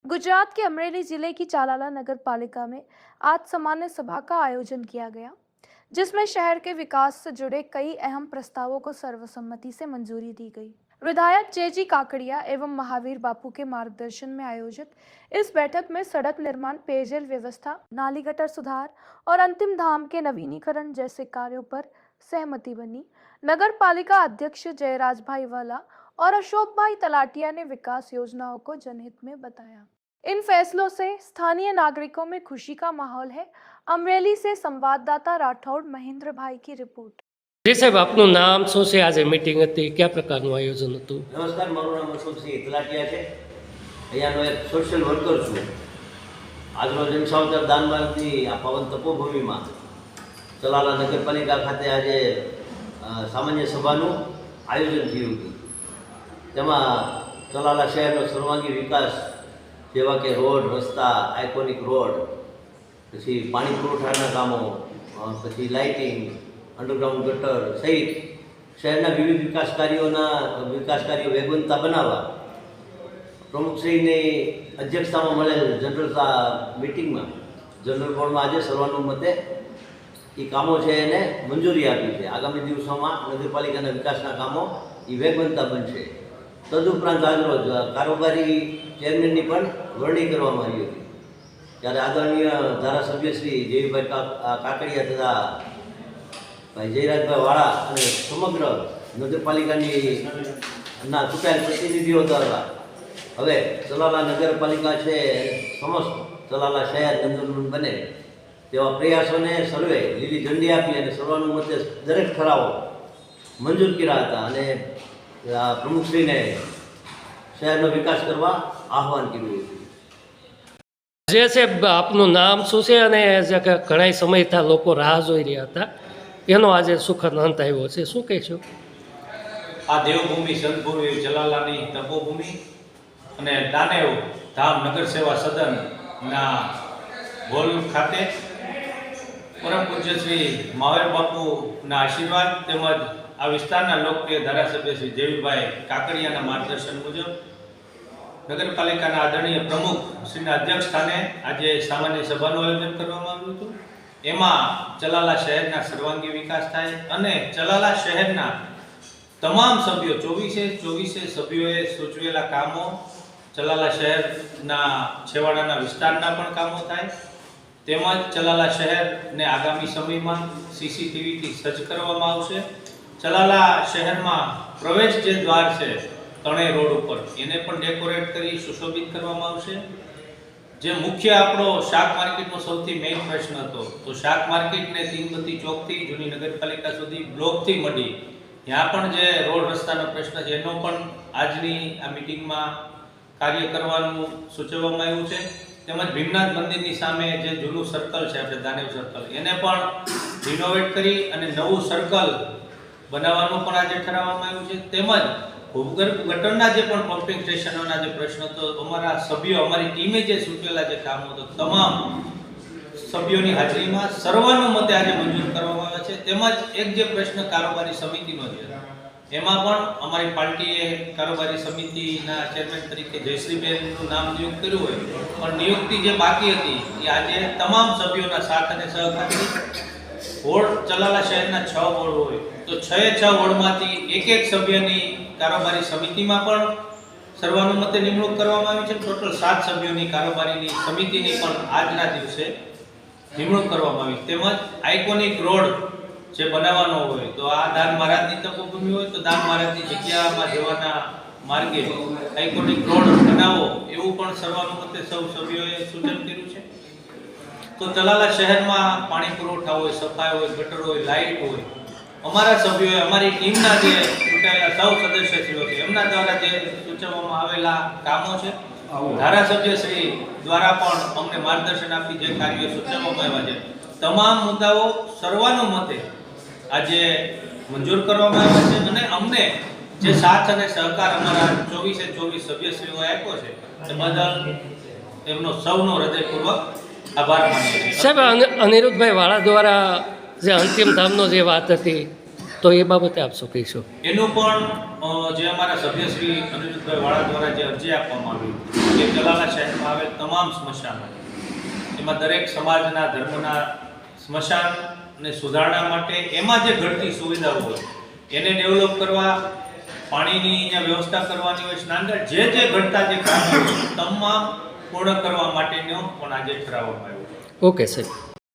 गुजरात के अमरेली जिले की चालाला नगर पालिका में आज सामान्य सभा का आयोजन किया गया, जिसमें शहर के विकास से जुड़े कई अहम प्रस्तावों को सर्वसम्मति से मंजूरी दी गई। विधायक जेजी काकड़िया एवं महावीर बापू के मार्गदर्शन में आयोजित इस बैठक में सड़क निर्माण, पेयजल व्यवस्था, नाली गटर सुधार और अंतिम धाम के नवीनीकरण जैसे कार्यों पर सहमति बनी। नगर पालिका अध्यक्ष जयराज भाई वाला और अशोक भाई तलाटिया ने विकास योजनाओं को जनहित में बताया। इन फैसलों से स्थानीय नागरिकों में खुशी का माहौल है। अमरेली से संवाददाता राठौड़ महेंद्र भाई की रिपोर्ट। जी साहब, आपનું નામ શું છે? આજે મીટિંગ હતી, કયા પ્રકારનું આયોજન હતું? નમસ્કાર, મારું નામ અશોકસિંહ તલાટિયા છે. અહીંયાનો એક સોશિયલ વર્કર છું. આજનો જનસાવતર દાનમાંથી આ પવન તપોભૂમિમાં ચલાલા નગરપાલિકા ખાતે આજે સામાન્ય સભાનું આયોજન થયું હતું. તેમાં ચલાલા શહેરનો સર્વાંગી વિકાસ જેવા કે રોડ, રસ્તા, આઇકોનિક રોડ, પછી પાણી પુરવઠાના કામો, પછી લાઇટિંગ, અંડરગ્રાઉન્ડ ગટર સહિત શહેરના વિવિધ વિકાસ કાર્યો વેગવંતા બનાવવા પ્રમુખશ્રીની અધ્યક્ષતામાં મળેલ જનરલ મિટિંગમાં જનરલ બોર્ડમાં આજે સર્વાનુમતે એ કામો છે એને મંજૂરી આપી છે. આગામી દિવસોમાં નગરપાલિકાના વિકાસના કામો એ વેગવંતા બનશે. તદુપરાંત આજરોજ કારોબારી ચેરમેનની પણ વરણી કરવામાં આવી હતી. ત્યારે આદરણીય ધારાસભ્ય શ્રી જેવીભાઈ કાકડિયા તથા ભાઈ જયરાજભાઈ વાળા અને સમગ્ર નગરપાલિકાની ચૂંટાયેલ પ્રતિનિધિઓ દ્વારા હવે ચલાલા નગરપાલિકા છે સમસ્ત ચલાલા શહેર નંદનવન બને તેવા પ્રયાસોને સર્વે લીલી ઝંડી આપી અને સર્વાનુમતે દરેક ઠરાવો મંજૂર કર્યા હતા અને પ્રમુખશ્રીને શહેરનો વિકાસ કરવા આહવાન કર્યું હતું. જે છે આપનું નામ શું છે અને જે કે ઘણા સમયથી લોકો રાહ જોઈ રહ્યા હતા, એનો આજે સુખદ અંત આવ્યો છે, શું કહેશો? આ દેવભૂમિ સંતભૂમિ ચલાલાની તપોભૂમિ અને દાનેવ ધામ નગર સેવા સદનના હોલ ખાતે પરમ પૂજ્ય શ્રી મહાવીર બાપુના આશીર્વાદ તેમજ આ વિસ્તારના લોકપ્રિય ધારાસભ્ય શ્રી જેવીભાઈ કાકડિયાના માર્ગદર્શન મુજબ નગરપાલિકાના આદરણીય પ્રમુખ શ્રીના અધ્યક્ષ સ્થાને આજે સામાન્ય સભાનું આયોજન કરવામાં આવ્યું હતું. એમાં ચલાલા શહેરના સર્વાંગી વિકાસ થાય અને ચલાલા શહેરના તમામ સભ્યો 24 સભ્યોએ સૂચવેલા કામો ચલાલા શહેરના છેવાડાના વિસ્તારના પણ કામો થાય તેમજ ચલાલા શહેરને આગામી સમયમાં સીસીટીવીથી સજ્જ કરવામાં આવશે. ચલાલા શહેરમાં પ્રવેશ જે દ્વાર છે તણે રોડ ઉપર એને પણ ડેકોરેટ કરી સુશોભિત કરવામાં આવશે. જે મુખ્ય આપણો શાક માર્કેટનો સૌથી મેઇન પ્રશ્ન હતો, તો શાક માર્કેટને તીનબત્તી ચોકથી જૂની નગરપાલિકા સુધી બ્લોકથી મળી ત્યાં પણ જે રોડ રસ્તાનો પ્રશ્ન છે એનો પણ આજની આ મિટિંગમાં કાર્ય કરવાનું સૂચવવામાં આવ્યું છે. તેમજ ભીમનાથ મંદિરની સામે જે જૂનું સર્કલ છે આપણે દાનેવ સર્કલ એને પણ રિનોવેટ કરી અને નવું સર્કલ બનાવવાનું પણ આજે ઠરાવવામાં આવ્યું છે. તેમજ ભૂગર્ભ ગટરના જે પણ પમ્પિંગ સ્ટેશનોના જે પ્રશ્નો તો અમારા સભ્યો અમારી ટીમે જે સૂચવેલા જે કામો તો તમામ સભ્યોની હાજરીમાં સર્વાનુમતે આજે મંજૂર કરવામાં આવ્યા છે. તેમજ એક જે પ્રશ્ન કારોબારી સમિતિનો છે એમાં પણ અમારી પાર્ટીએ કારોબારી સમિતિના ચેરમેન તરીકે જયશ્રીબેનનું નામ નિયુક્ત કર્યું હોય પણ નિયુક્તિ જે બાકી હતી એ આજે તમામ સભ્યોના સાથ અને સહકારથી વોર્ડ ચલાલા શહેરના 6 વોર્ડ હોય તો 6 વોર્ડમાંથી એક સભ્યની કારોબારી સમિતિમાં પણ સર્વાનુમતે નિમણૂક કરવામાં આવી છે. ટોટલ 7 સભ્યોની કારોબારીની સમિતિની પણ આજના દિવસે નિમણૂક કરવામાં આવી. તેમજ આઇકોનિક રોડ જે બનાવવાનો હોય તો આ દાન મહારાજની તપોભૂમિ હોય તો દાન મહારાજની જગ્યામાં જવાના માર્ગે આઇકોનિક રોડ બનાવો એવું પણ સર્વાનુમતે સૌ સભ્યોએ સૂચન કર્યું છે. તો ચલાલા શહેરમાં પાણી પુરવઠા હોય, સફાઈ હોય, ગટર હોય, લાઇટ હોય, અમારા સભ્યોએ અમારી ટીમના જે ચૂંટાયેલા સૌ સદસ્યશ્રીઓ છે એમના દ્વારા જે સૂચવવામાં આવેલા કામો છે ધારાસભ્ય શ્રી દ્વારા પણ અમને માર્ગદર્શન આપી જે કાર્યો સૂચવવામાં આવ્યા છે તમામ મુદ્દાઓ સર્વાનુમતે આજે મંજૂર કરવામાં આવ્યા છે અને અમને જે સાથ અને સહકાર અમારા 24 સભ્યશ્રીઓએ આપ્યો છે તે બદલ એમનો સૌનો હૃદયપૂર્વક આભાર માનીએ છીએ. સાહેબ, અનિરુદ્ધભાઈ વાળા દ્વારા જે અંતિમ ધામનો જે વાત હતી તો એ બાબતે આપ શું કહીશો? એનું પણ જે અમારા સભ્ય શ્રી અનિરુદ્ધભાઈ વાળા દ્વારા જે અરજી આપવામાં આવી કે ચલાલા શહેરમાં આવેલ તમામ સ્મશાનો એમાં દરેક સમાજના ધર્મના સ્મશાનને સુધારણા માટે એમાં જે ઘટતી સુવિધાઓ હોય એને ડેવલપ કરવા, પાણીની અહીંયા વ્યવસ્થા કરવાની હોય, સ્નાનઘાટ જે ઘટતા જે કામ હોય તમામ પૂર્ણ કરવા માટેનો પણ આજે ઠરાવવામાં આવ્યો છે. ઓકે સાહેબ.